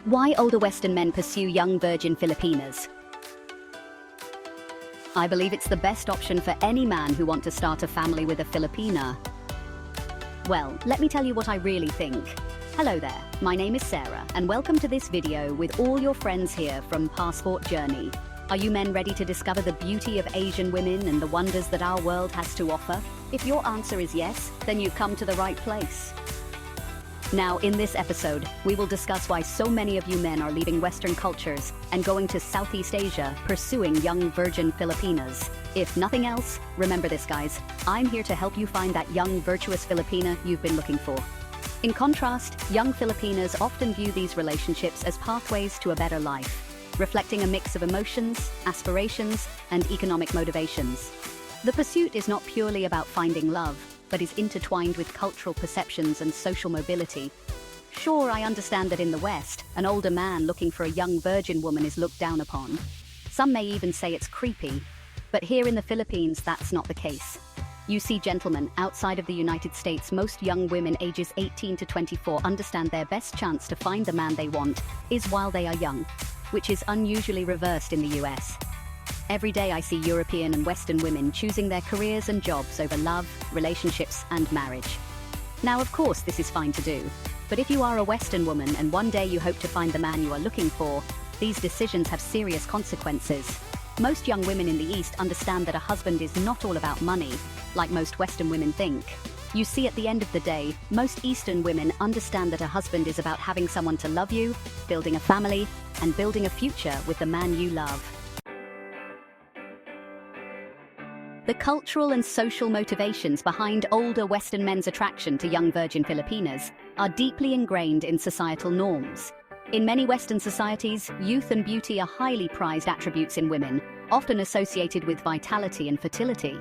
Why older Western men pursue young virgin Filipinas? I believe it's the best option for any man who wants to start a family with a Filipina. Well, let me tell you what I really think. Hello there, my name is Sarah, and welcome to this video with all your friends here from Passport Journey. Are you men ready to discover the beauty of Asian women and the wonders that our world has to offer? If your answer is yes, then you've come to the right place. Now, in this episode, we will discuss why so many of you men are leaving Western cultures and going to Southeast Asia pursuing young virgin Filipinas. If nothing else, remember this, guys. I'm here to help you find that young, virtuous Filipina you've been looking for. In contrast, young Filipinas often view these relationships as pathways to a better life, reflecting a mix of emotions, aspirations, and economic motivations. The pursuit is not purely about finding love, but is intertwined with cultural perceptions and social mobility. Sure, I understand that in the West, an older man looking for a young virgin woman is looked down upon. Some may even say it's creepy, but here in the Philippines, that's not the case. You see, gentlemen, outside of the United States, most young women ages 18 to 24 understand their best chance to find the man they want is while they are young, which is unusually reversed in the US. Every day I see European and Western women choosing their careers and jobs over love, relationships, and marriage. Now, of course, this is fine to do, but if you are a Western woman and one day you hope to find the man you are looking for, these decisions have serious consequences. Most young women in the East understand that a husband is not all about money, like most Western women think. You see, at the end of the day, most Eastern women understand that a husband is about having someone to love you, building a family, and building a future with the man you love. The cultural and social motivations behind older Western men's attraction to young virgin Filipinas are deeply ingrained in societal norms. In many Western societies, youth and beauty are highly prized attributes in women, often associated with vitality and fertility.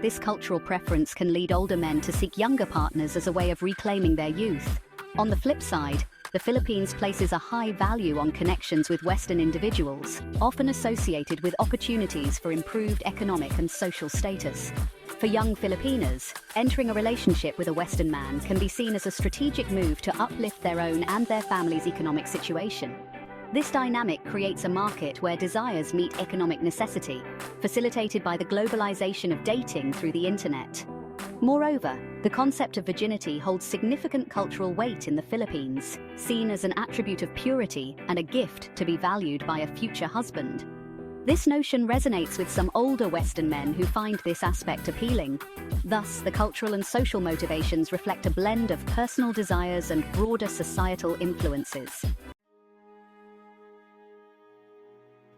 This cultural preference can lead older men to seek younger partners as a way of reclaiming their youth. On the flip side, the Philippines places a high value on connections with Western individuals, often associated with opportunities for improved economic and social status. For young Filipinas, entering a relationship with a Western man can be seen as a strategic move to uplift their own and their family's economic situation. This dynamic creates a market where desires meet economic necessity, facilitated by the globalization of dating through the internet. Moreover, the concept of virginity holds significant cultural weight in the Philippines, seen as an attribute of purity and a gift to be valued by a future husband. This notion resonates with some older Western men who find this aspect appealing. Thus, the cultural and social motivations reflect a blend of personal desires and broader societal influences.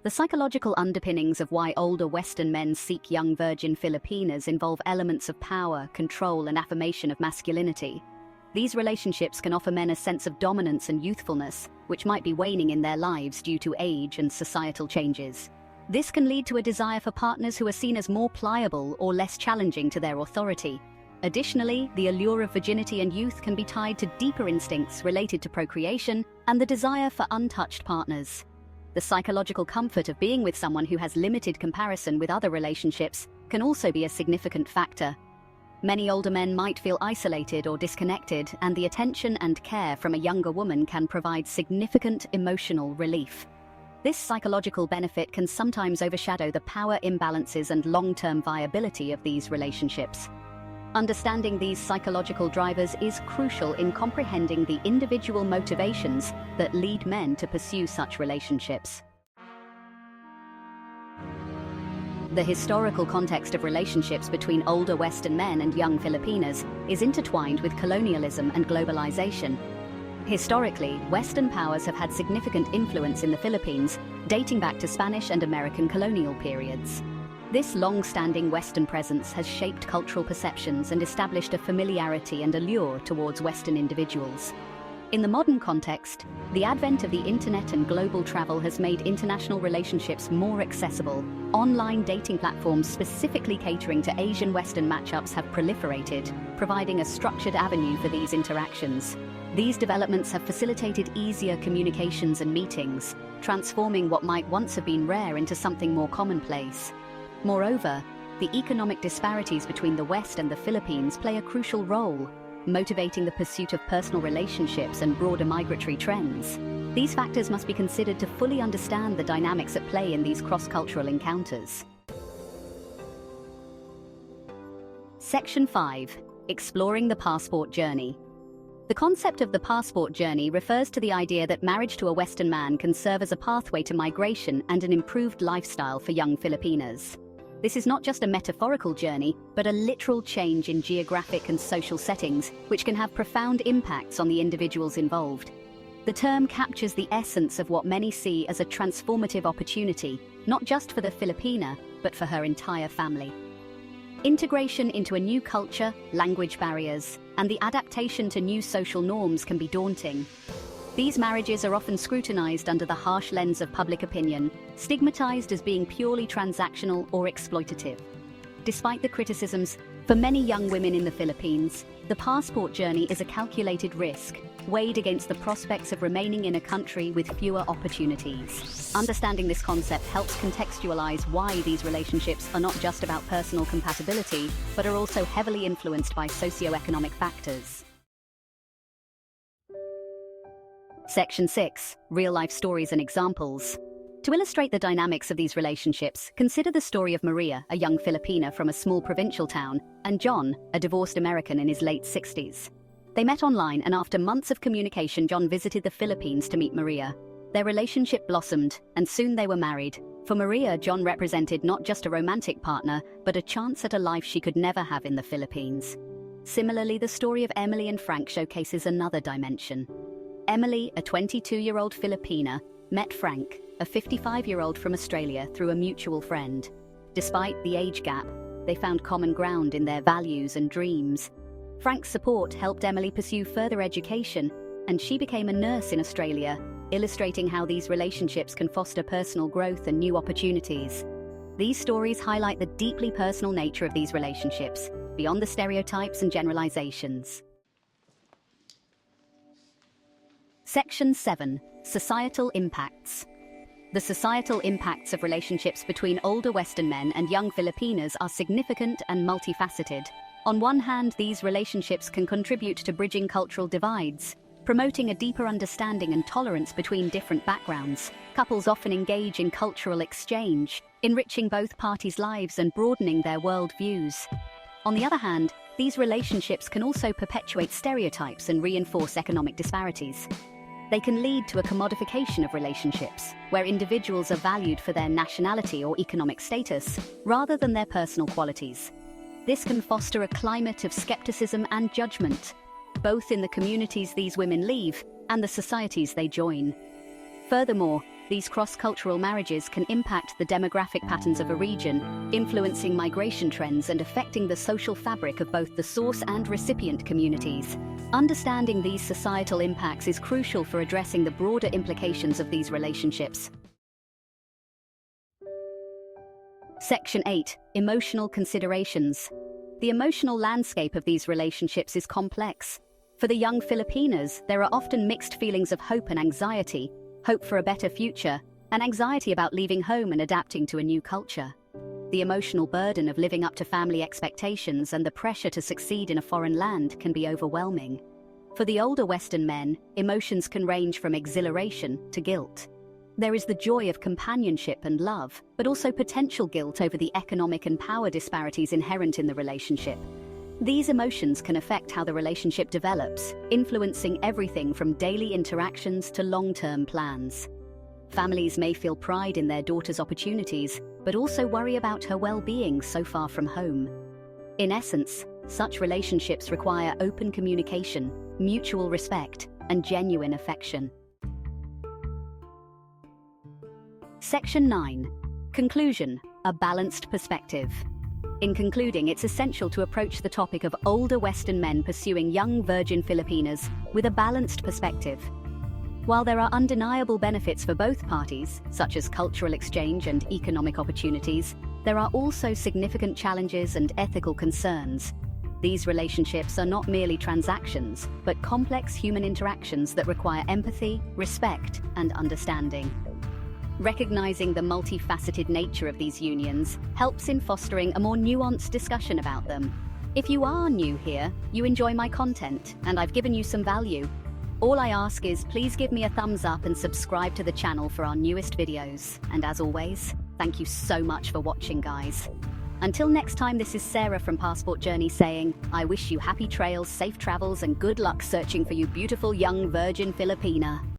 The psychological underpinnings of why older Western men seek young virgin Filipinas involve elements of power, control, and affirmation of masculinity. These relationships can offer men a sense of dominance and youthfulness, which might be waning in their lives due to age and societal changes. This can lead to a desire for partners who are seen as more pliable or less challenging to their authority. Additionally, the allure of virginity and youth can be tied to deeper instincts related to procreation and the desire for untouched partners. The psychological comfort of being with someone who has limited comparison with other relationships can also be a significant factor. Many older men might feel isolated or disconnected, and the attention and care from a younger woman can provide significant emotional relief. This psychological benefit can sometimes overshadow the power imbalances and long-term viability of these relationships. Understanding these psychological drivers is crucial in comprehending the individual motivations that lead men to pursue such relationships. The historical context of relationships between older Western men and young Filipinas is intertwined with colonialism and globalization. Historically, Western powers have had significant influence in the Philippines, dating back to Spanish and American colonial periods. This long-standing Western presence has shaped cultural perceptions and established a familiarity and allure towards Western individuals. In the modern context, the advent of the internet and global travel has made international relationships more accessible. Online dating platforms specifically catering to Asian Western matchups have proliferated, providing a structured avenue for these interactions. These developments have facilitated easier communications and meetings, transforming what might once have been rare into something more commonplace. Moreover, the economic disparities between the West and the Philippines play a crucial role. motivating the pursuit of personal relationships and broader migratory trends. These factors must be considered to fully understand the dynamics at play in these cross-cultural encounters. Section 5. Exploring the passport journey. The concept of the passport journey refers to the idea that marriage to a Western man can serve as a pathway to migration and an improved lifestyle for young Filipinas. This is not just a metaphorical journey, but a literal change in geographic and social settings, which can have profound impacts on the individuals involved. The term captures the essence of what many see as a transformative opportunity, not just for the Filipina, but for her entire family. Integration into a new culture, language barriers, and the adaptation to new social norms can be daunting. These marriages are often scrutinized under the harsh lens of public opinion, stigmatized as being purely transactional or exploitative. Despite the criticisms, for many young women in the Philippines, the passport journey is a calculated risk, weighed against the prospects of remaining in a country with fewer opportunities. Understanding this concept helps contextualize why these relationships are not just about personal compatibility, but are also heavily influenced by socioeconomic factors. Section 6. Real-life stories and examples. To illustrate the dynamics of these relationships, consider the story of Maria, a young Filipina from a small provincial town, and John, a divorced American in his late 60s. They met online, and after months of communication, John visited the Philippines to meet Maria. Their relationship blossomed, and soon they were married. For Maria, John represented not just a romantic partner, but a chance at a life she could never have in the Philippines. Similarly, the story of Emily and Frank showcases another dimension. Emily, a 22-year-old Filipina, met Frank, a 55-year-old from Australia, through a mutual friend. Despite the age gap, they found common ground in their values and dreams. Frank's support helped Emily pursue further education, and she became a nurse in Australia, illustrating how these relationships can foster personal growth and new opportunities. These stories highlight the deeply personal nature of these relationships, beyond the stereotypes and generalizations. Section 7. Societal impacts. The societal impacts of relationships between older Western men and young Filipinas are significant and multifaceted. On one hand, these relationships can contribute to bridging cultural divides, promoting a deeper understanding and tolerance between different backgrounds. Couples often engage in cultural exchange, enriching both parties' lives and broadening their worldviews. On the other hand, these relationships can also perpetuate stereotypes and reinforce economic disparities. They can lead to a commodification of relationships, where individuals are valued for their nationality or economic status, rather than their personal qualities. This can foster a climate of skepticism and judgment, both in the communities these women leave and the societies they join. Furthermore, these cross-cultural marriages can impact the demographic patterns of a region, influencing migration trends and affecting the social fabric of both the source and recipient communities. Understanding these societal impacts is crucial for addressing the broader implications of these relationships. Section 8. Emotional considerations. The emotional landscape of these relationships is complex. For the young Filipinas, there are often mixed feelings of hope and anxiety, hope for a better future, and anxiety about leaving home and adapting to a new culture. The emotional burden of living up to family expectations and the pressure to succeed in a foreign land can be overwhelming. For the older Western men, emotions can range from exhilaration to guilt. There is the joy of companionship and love, but also potential guilt over the economic and power disparities inherent in the relationship. These emotions can affect how the relationship develops, influencing everything from daily interactions to long-term plans. Families may feel pride in their daughter's opportunities, but also worry about her well-being so far from home. In essence, such relationships require open communication, mutual respect, and genuine affection. Section 9. Conclusion: a balanced perspective. In concluding, it's essential to approach the topic of older Western men pursuing young virgin Filipinas with a balanced perspective. While there are undeniable benefits for both parties, such as cultural exchange and economic opportunities, there are also significant challenges and ethical concerns. These relationships are not merely transactions, but complex human interactions that require empathy, respect, and understanding. Recognizing the multifaceted nature of these unions helps in fostering a more nuanced discussion about them. If you are new here, you enjoy my content, and I've given you some value. All I ask is please give me a thumbs up and subscribe to the channel for our newest videos. And as always, thank you so much for watching, guys. Until next time, this is Sarah from Passport Journey saying, I wish you happy trails, safe travels, and good luck searching for you beautiful young virgin Filipina.